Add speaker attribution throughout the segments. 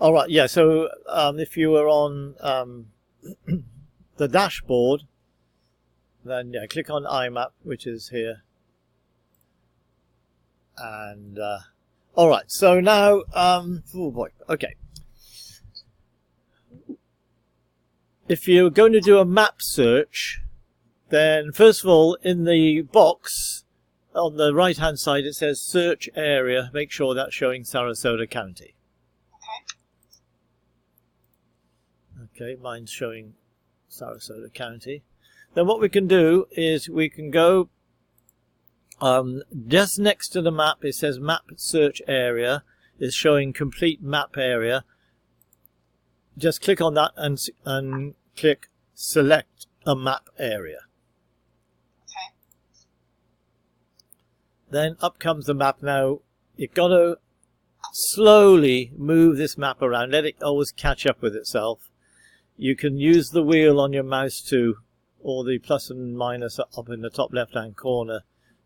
Speaker 1: All right, yeah, so if you were on the dashboard, then yeah, click on IMAP, which is here. And all right, so now, oh boy, okay. If you're going to do a map search, then first of all, in the box on the right-hand side, it says search area. Make sure that's showing Sarasota County. Okay, mine's showing Sarasota County. Then what we can do is we can go just next to the map. It says map search area. It's showing complete map area. Just click on that and click select a map area.
Speaker 2: Okay.
Speaker 1: Then up comes the map. Now you've got to slowly move this map around. Let it always catch up with itself. You can use the wheel on your mouse to, or the plus and minus up in the top left hand corner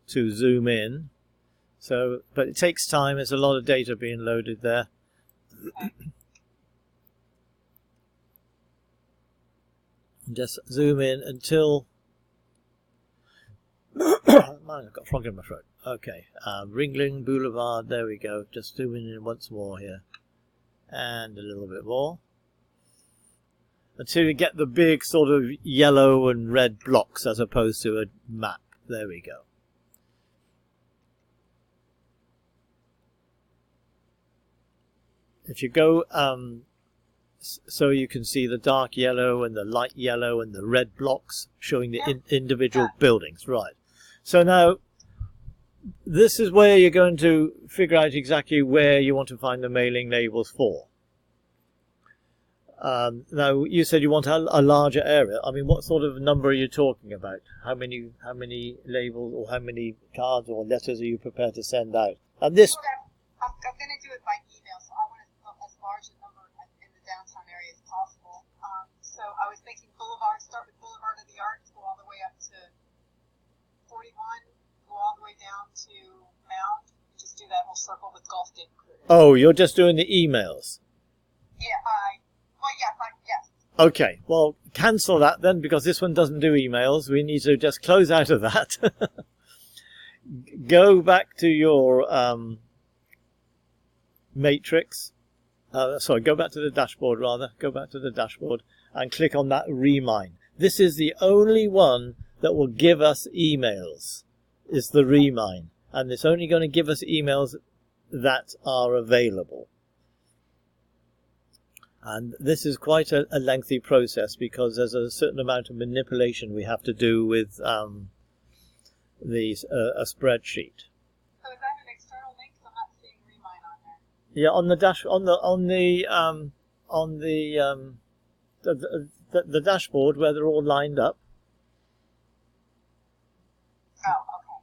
Speaker 1: to zoom in. So, but it takes time. There's a lot of data being loaded there. Just zoom in until man, I've got a frog in my throat. Okay, Ringling Boulevard, there we go. Just zooming in once more here, and a little bit more until you get the big sort of yellow and red blocks as opposed to a map. There we go. If you go so you can see the dark yellow and the light yellow and the red blocks showing the individual buildings. Right. So now this is where you're going to figure out exactly where you want to find the mailing labels for. Now you said you want a larger area. I mean, what sort of number are you talking about? How many labels or how many cards or letters are you prepared to send out? And this,
Speaker 2: I'm going to do it by email, so I want as large a number in the downtown area as possible. So I was thinking Boulevard, start with Boulevard of the Arts, go all the way up to 41, go all the way down to Mound, just do that whole circle with Golf Game included.
Speaker 1: oh, you're just doing the emails.
Speaker 2: Yeah, yes.
Speaker 1: Okay, well, cancel that then, because this one doesn't do emails. We need to just close out of that. Go back to your matrix. Sorry, go back to the dashboard rather. Go back to the dashboard and click on that Remine. This is the only one that will give us emails, is the Remine. And it's only going to give us emails that are available. And this is quite a lengthy process because there's a certain amount of manipulation we have to do with a spreadsheet.
Speaker 2: So is that an external link? I'm not seeing Remine on there.
Speaker 1: Yeah, on the the dashboard where they're all lined up.
Speaker 2: Oh, okay.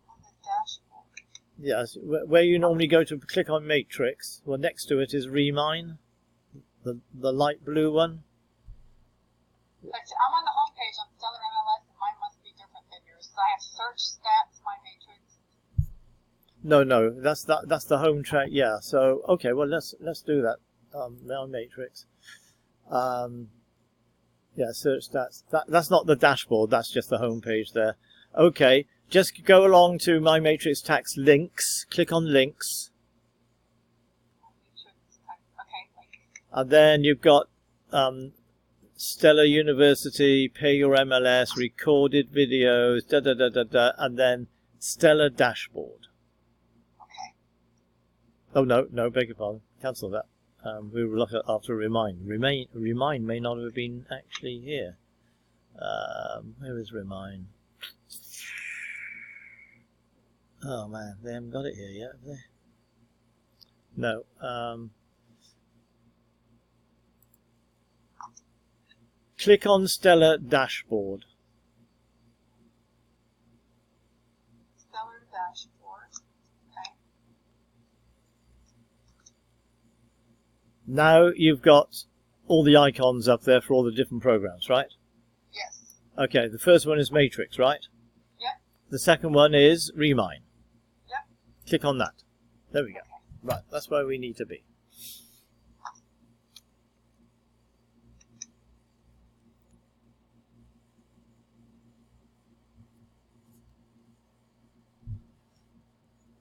Speaker 2: On the dashboard.
Speaker 1: Yes, where you normally go to click on Matrix. Well, next to it is Remine, the light blue one.
Speaker 2: I'm on the home page on Stellar MLS, and mine must be different than yours. So I have search, stats, my matrix.
Speaker 1: No, that's the home track. Yeah. So okay, well let's do that. Now Matrix. Yeah, search stats. That's not the dashboard. That's just the home page there. Okay. Just go along to My Matrix Tax links. Click on links.
Speaker 2: Okay.
Speaker 1: And then you've got Stellar University, Pay Your MLS, Recorded Videos, and then Stellar Dashboard.
Speaker 2: Okay.
Speaker 1: Oh, no, beg your pardon. Cancel that. We were looking after Remine. Remine may not have been actually here. Where is Remine? Oh man, they haven't got it here yet, have they? No. Click on Stellar Dashboard.
Speaker 2: Stellar Dashboard. Okay.
Speaker 1: Now you've got all the icons up there for all the different programs, right?
Speaker 2: Yes.
Speaker 1: Okay, the first one is Matrix, right?
Speaker 2: Yep.
Speaker 1: The second one is Remine.
Speaker 2: Yep.
Speaker 1: Click on that. There we go. Right, that's where we need to be.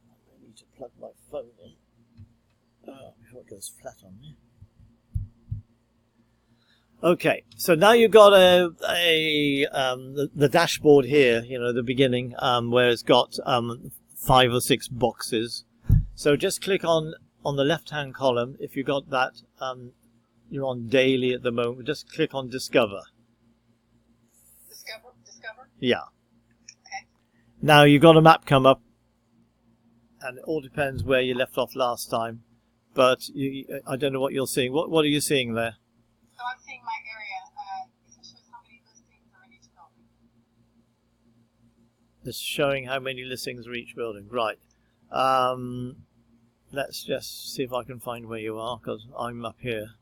Speaker 1: I need to plug my phone in before it goes flat on me. Okay, so now you've got the dashboard here, you know, the beginning, where it's got 5 or 6 boxes. So just click on the left-hand column. If you got that, you're on daily at the moment. Just click on Discover.
Speaker 2: Discover?
Speaker 1: Yeah.
Speaker 2: Okay.
Speaker 1: Now you've got a map come up, and it all depends where you left off last time. But I don't know what you're seeing. What are you seeing there?
Speaker 2: So I'm seeing my area. It shows how many listings are in each building.
Speaker 1: It's showing how many listings are each building. Right. Let's just see if I can find where you are, because I'm up here.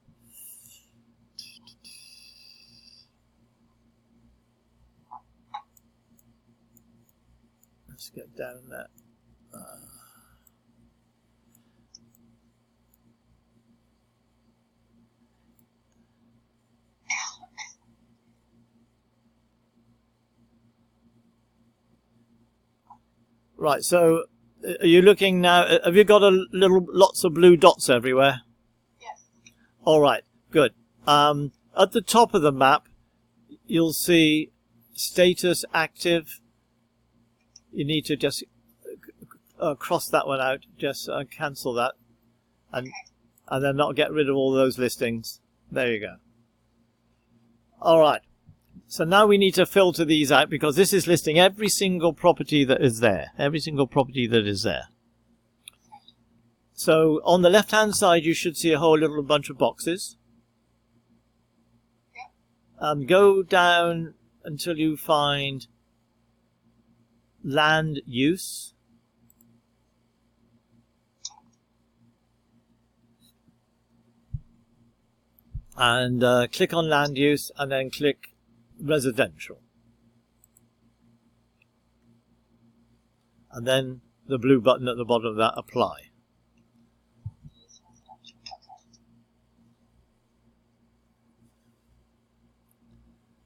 Speaker 1: Let's get down there. Right, so are you looking now? Have you got lots of blue dots everywhere?
Speaker 2: Yes.
Speaker 1: All right, good. At the top of the map, you'll see status active. You need to just cross that one out, just cancel that, and then not get rid of all those listings. There you go. All right. So now we need to filter these out, because this is listing every single property that is there. Every single property that is there. So on the left-hand side, you should see a whole little bunch of boxes. Go down until you find land use. And click on land use, and then click residential, and then the blue button at the bottom of that, apply.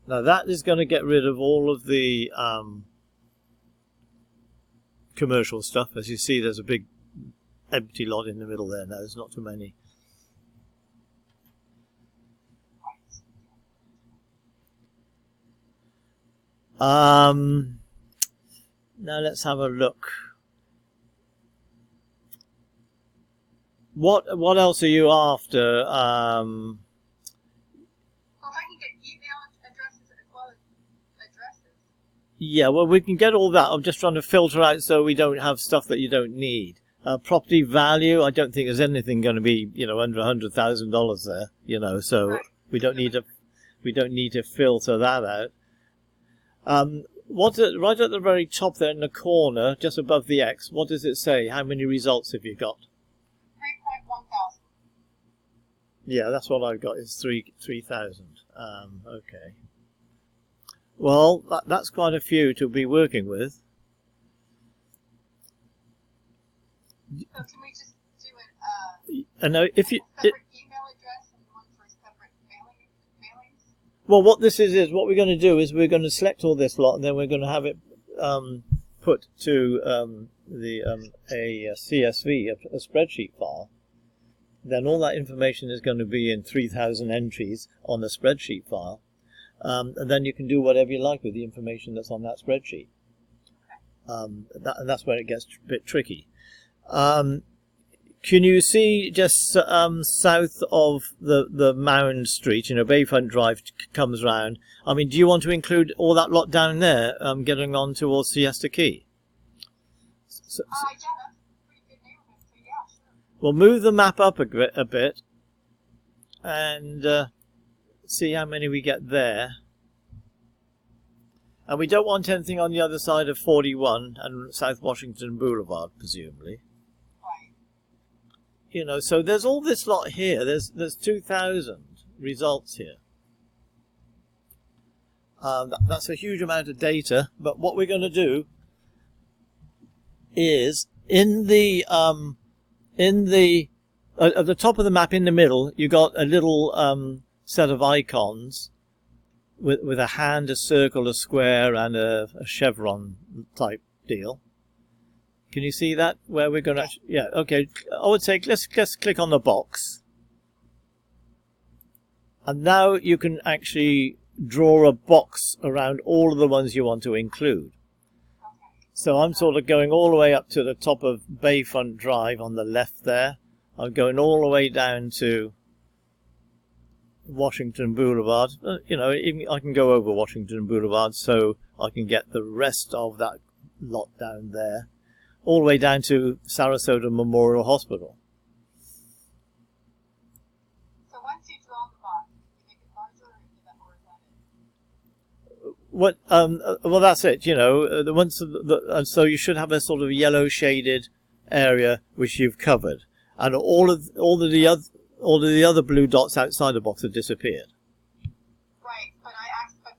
Speaker 1: Now that is going to get rid of all of the commercial stuff. As you see, there's a big empty lot in the middle there now. There's not too many. Now let's have a look. What else are you after?
Speaker 2: Well, if I can get email addresses as well as addresses.
Speaker 1: Yeah, well, we can get all that. I'm just trying to filter out so we don't have stuff that you don't need. Property value, I don't think there's anything going to be, you know, under $100,000 there, you know, so
Speaker 2: right.
Speaker 1: we don't need to filter that out. Right at the very top there in the corner, just above the X, what does it say? How many results have you got?
Speaker 2: 3.1 thousand.
Speaker 1: Yeah, that's what I've got, is 3,000. Okay. Well, that's quite a few to be working with.
Speaker 2: So can we just do it,
Speaker 1: And if you...
Speaker 2: separate email address and one for separate mailings?
Speaker 1: Well, what this is what we're going to do is we're going to select all this lot, and then we're going to have it put to a CSV, a spreadsheet file. Then all that information is going to be in 3,000 entries on a spreadsheet file, and then you can do whatever you like with the information that's on that spreadsheet. And that's where it gets a bit tricky. Can you see just south of the Mound Street, you know, Bayfront Drive comes round. I mean, do you want to include all that lot down there, getting on towards Siesta Key?
Speaker 2: Yeah, that's a pretty good neighborhood, so yeah, sure.
Speaker 1: Well, move the map up a bit and see how many we get there. And we don't want anything on the other side of 41 and South Washington Boulevard, presumably. You know, so there's all this lot here. There's 2,000 results here. That's a huge amount of data. But what we're going to do is in the in the at the top of the map in the middle, you got a little set of icons with a hand, a circle, a square, and a chevron type deal. Can you see that? Where we're going to... Yeah, okay. I would say let's click on the box. And now you can actually draw a box around all of the ones you want to include. So I'm sort of going all the way up to the top of Bayfront Drive on the left there. I'm going all the way down to Washington Boulevard. You know, even I can go over Washington Boulevard so I can get the rest of that lot down there. All the way down to Sarasota Memorial Hospital.
Speaker 2: So once you draw the box, you make it larger or is that it?
Speaker 1: What? Well, that's it. You know, and so you should have a sort of yellow shaded area which you've covered, and all of the other blue dots outside the box have disappeared.
Speaker 2: Right, but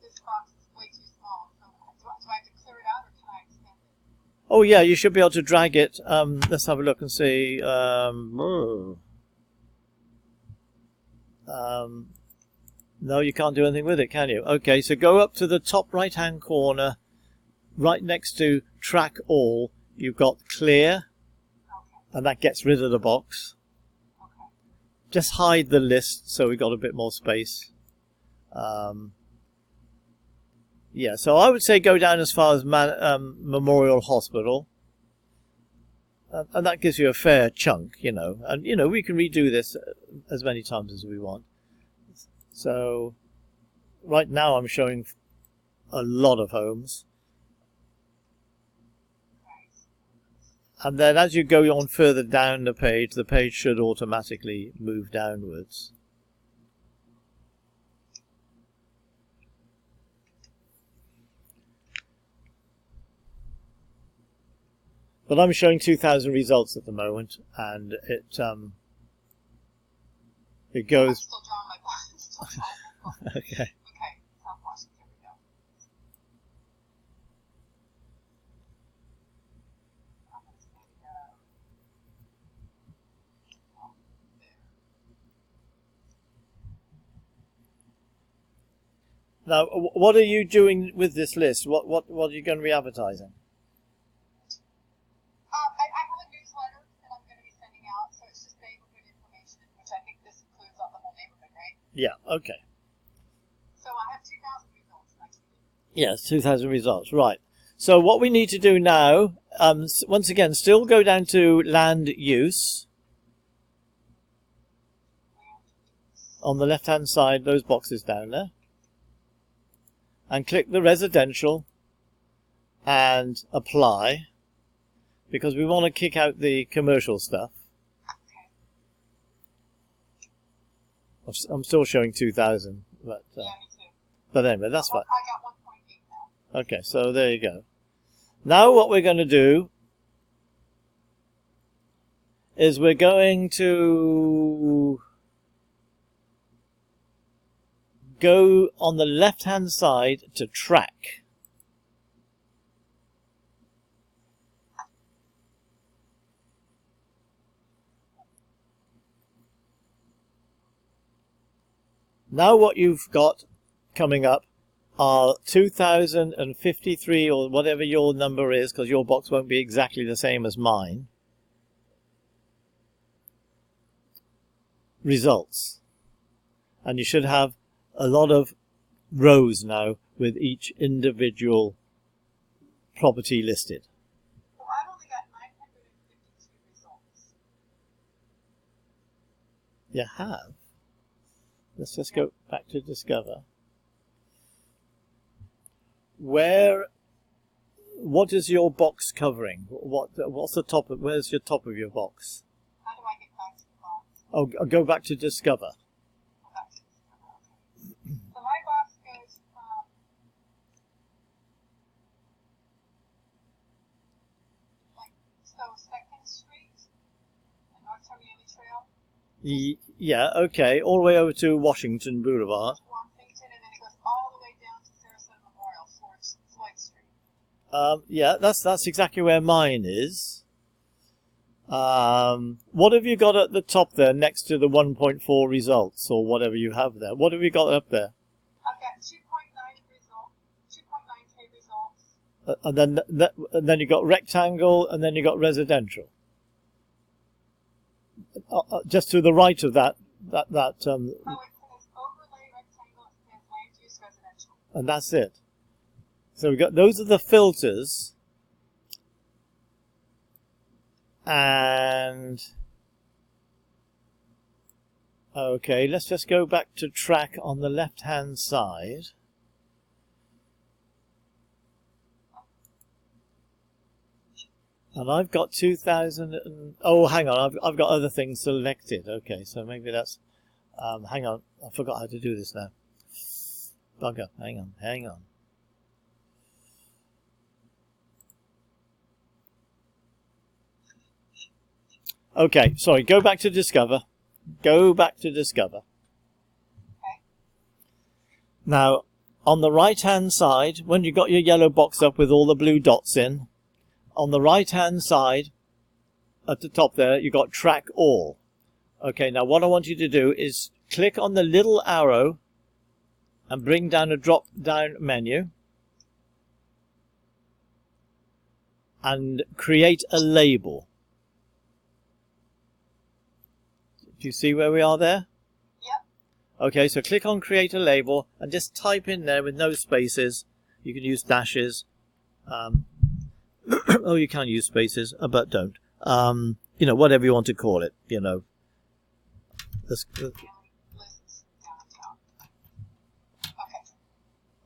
Speaker 2: this box is way too small. So do I have to clear it out or can I extend it?
Speaker 1: Oh yeah, you should be able to drag it. Let's have a look and see. No, you can't do anything with it, can you? Okay, so go up to the top right-hand corner, right next to Track All. You've got Clear, and that gets rid of the box. Just hide the list so we've got a bit more space. Yeah, so I would say go down as far as Memorial Hospital. And that gives you a fair chunk, you know. And, you know, we can redo this as many times as we want. So, right now I'm showing a lot of homes. And then as you go on further down the page should automatically move downwards. But I'm showing 2,000 results at the moment, and it goes...
Speaker 2: I'm still drawing my box.
Speaker 1: Okay.
Speaker 2: Okay, South Washington, here we go.
Speaker 1: Now, what are you doing with this list? What are you going to be advertising?
Speaker 2: I have a newsletter that I'm going to be sending out, so it's just neighborhood information, which I think this includes on the whole neighborhood, right?
Speaker 1: Yeah, okay.
Speaker 2: So I have 2,000 results next week.
Speaker 1: Yes, 2,000 results, right. So what we need to do now, once again, still go down to Land Use. On the left-hand side, those boxes down there. And click the Residential and Apply, because we want to kick out the commercial stuff. I'm still showing 2,000, but
Speaker 2: Yeah, me too.
Speaker 1: but anyway, that's fine.
Speaker 2: I got 1.8 now.
Speaker 1: Okay, so there you go. Now what we're going to do is we're going to go on the left-hand side to Track. Now what you've got coming up are 2,053 or whatever your number is, because your box won't be exactly the same as mine. Results. And you should have a lot of rows now with each individual property listed.
Speaker 2: Well, I've only got 952 results.
Speaker 1: You have. Let's just go back to Discover. What is your box covering? What's the top of, where's your top of your box?
Speaker 2: How do I get back to the box?
Speaker 1: Oh, go back to Discover.
Speaker 2: Go back to Discover, okay. So my box goes from Second Street and North Terminal Trail.
Speaker 1: Yeah, okay, all the way over to Washington Boulevard.
Speaker 2: Washington, and then it goes all the way down to Sarasota Memorial, Floyd Street.
Speaker 1: Yeah, that's exactly where mine is. What have you got at the top there next to the 1.4 results or whatever you have there? What have you got up there?
Speaker 2: I've got 2.9 results, 2.9K results.
Speaker 1: And then you got rectangle, and then you got residential. Just to the right of that.
Speaker 2: Oh, it says overlay rectangle, it says land use residential.
Speaker 1: And that's it. So we got, those are the filters. And okay, let's just go back to track on the left hand side. And I've got 2000 and, oh, hang on, I've got other things selected. Okay, so maybe that's, hang on, I forgot how to do this now. Bugger, hang on. Okay, sorry, go back to Discover. Go back to Discover.
Speaker 2: Okay.
Speaker 1: Now, on the right-hand side, when you've got your yellow box up with all the blue dots in, on the right-hand side, at the top there, you've got Track All. Okay, now what I want you to do is click on the little arrow and bring down a drop-down menu and create a label. Do you see where we are there?
Speaker 2: Yep.
Speaker 1: Okay, so click on Create a Label and just type in there with no spaces. You can use dashes. Oh, you can use spaces, but don't. You know, whatever you want to call it, you know.
Speaker 2: Okay.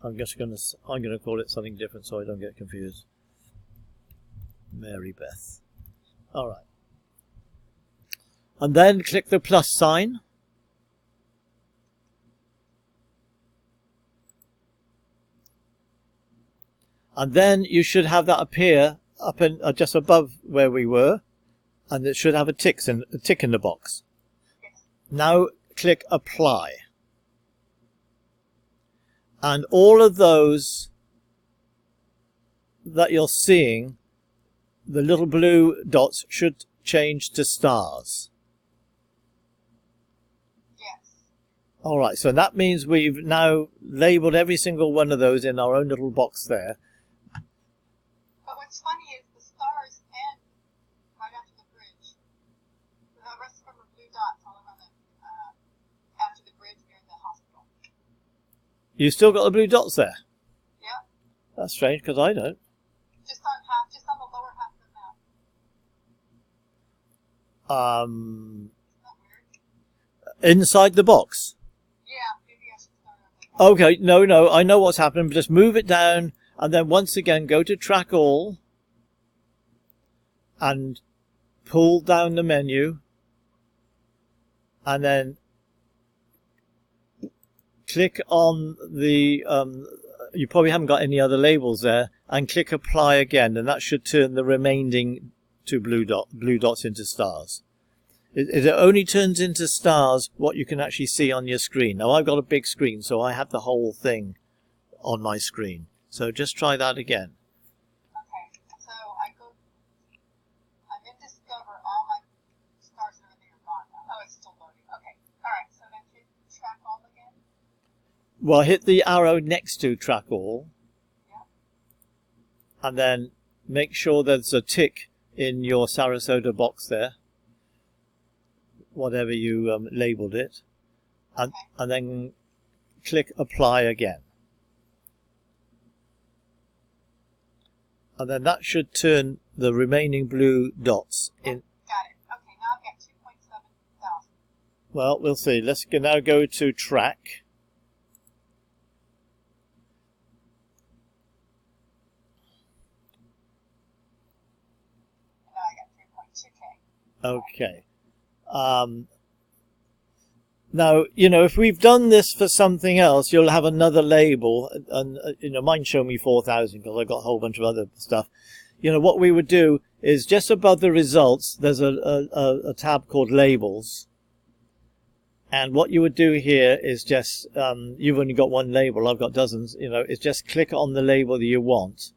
Speaker 1: I'm gonna call it something different so I don't get confused. Mary Beth. All right. And then click the plus sign. And then you should have that appear up in just above where we were, and it should have a tick in the box. Now click Apply. And all of those that you're seeing, the little blue dots should change to stars. All right, so that means we've now labeled every single one of those in our own little box there.
Speaker 2: But what's funny is the stars end right after the bridge. The rest of them are blue dots all around after the bridge near the hospital.
Speaker 1: You still got the blue dots there?
Speaker 2: Yeah.
Speaker 1: That's strange, because I don't.
Speaker 2: Just on the lower half of the map.
Speaker 1: Isn't that
Speaker 2: weird?
Speaker 1: Inside the box? Okay, no, I know what's happened. Just move it down, and then once again go to Track All, and pull down the menu, and then click on the, you probably haven't got any other labels there, and click Apply again, and that should turn the remaining two blue dots into stars. It only turns into stars what you can actually see on your screen. Now, I've got a big screen, so I have the whole thing on my screen. So just try that again.
Speaker 2: Okay, so I'm in Discover, all my stars and everything are gone now. Oh, it's still loading. Okay, all right, so then hit Track All again.
Speaker 1: Well, hit the arrow next to Track All.
Speaker 2: Yeah.
Speaker 1: And then make sure there's a tick in your Sarasota box there. Whatever you labeled it, and then click Apply again, and then that should turn the remaining blue dots in.
Speaker 2: Got it. Okay, now I've got 2.7 thousand.
Speaker 1: Well, we'll see. Let's now go to Track.
Speaker 2: And now I got 3.2K.
Speaker 1: Okay. Now, you know, if we've done this for something else, you'll have another label, and you know, mine show me 4,000 because I've got a whole bunch of other stuff. You know, what we would do is just above the results, there's a tab called Labels. And what you would do here is just, you've only got one label, I've got dozens, you know, is just click on the label that you want.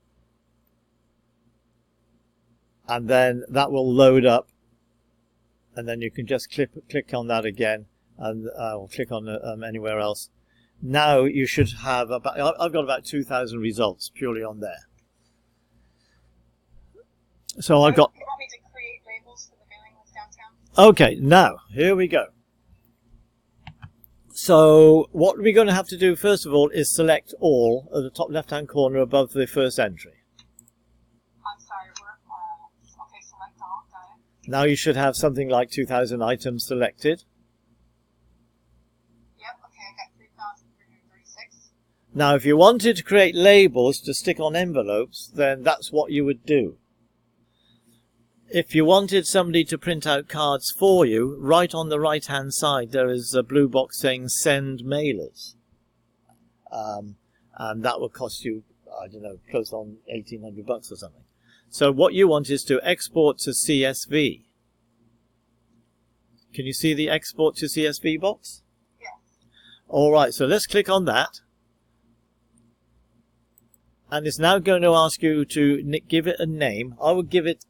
Speaker 1: And then that will load up and then you can just click on that again, and or click on anywhere else. Now you should have about, I've got about 2,000 results purely on there. So I've got.
Speaker 2: You want me to create labels for the mailing list downtown?
Speaker 1: Okay, now here we go. So what we're going to have to do first of all is select all at the top left-hand corner above the first entry.
Speaker 2: I'm sorry, okay, select all, got it.
Speaker 1: Now you should have something like 2,000 items selected.
Speaker 2: Yep, okay, I got 3,336.
Speaker 1: Now if you wanted to create labels to stick on envelopes, then that's what you would do. If you wanted somebody to print out cards for you, right on the right hand side there is a blue box saying send mailers. And that will cost you, I don't know, close on $1,800 or something. So what you want is to export to CSV. Can you see the export to CSV box?
Speaker 2: Yes.
Speaker 1: Alright, so let's click on that. And it's now going to ask you to give it a name. I would give it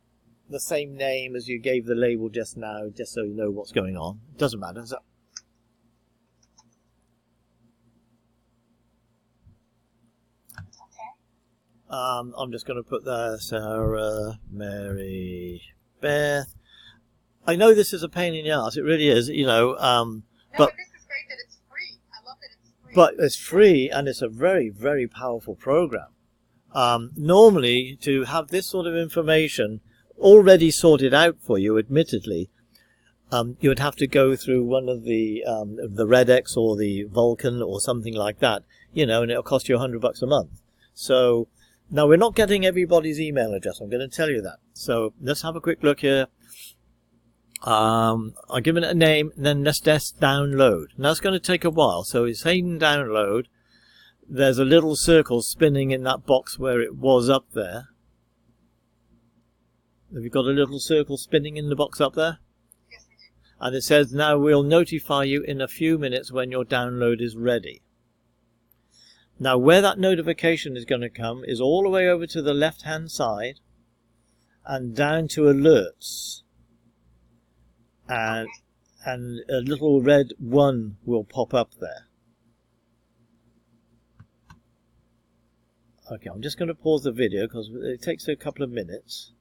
Speaker 1: the same name as you gave the label just now, just so you know what's going on. It doesn't matter. So,
Speaker 2: Okay.
Speaker 1: I'm just going to put there Sarah Mary Beth. I know this is a pain in the ass. It really is, you know.
Speaker 2: No,
Speaker 1: but
Speaker 2: this is great that it's free. I love that it's free.
Speaker 1: But it's free and it's a very, very powerful program. Normally, to have this sort of information already sorted out for you, admittedly, you would have to go through one of the Redex or the Vulcan or something like that, you know, and it'll cost you $100 a month. So now we're not getting everybody's email address. I'm going to tell you that. So let's have a quick look here. I'll give it a name, and then let's just download. Now it's going to take a while. So it's saying download. There's a little circle spinning in that box where it was up there. Have you got a little circle spinning in the box up there?
Speaker 2: Yes, I do.
Speaker 1: And it says, now we'll notify you in a few minutes when your download is ready. Now where that notification is going to come is all the way over to the left hand side and down to alerts. And a little red 1 will pop up there. Okay, I'm just going to pause the video because it takes a couple of minutes.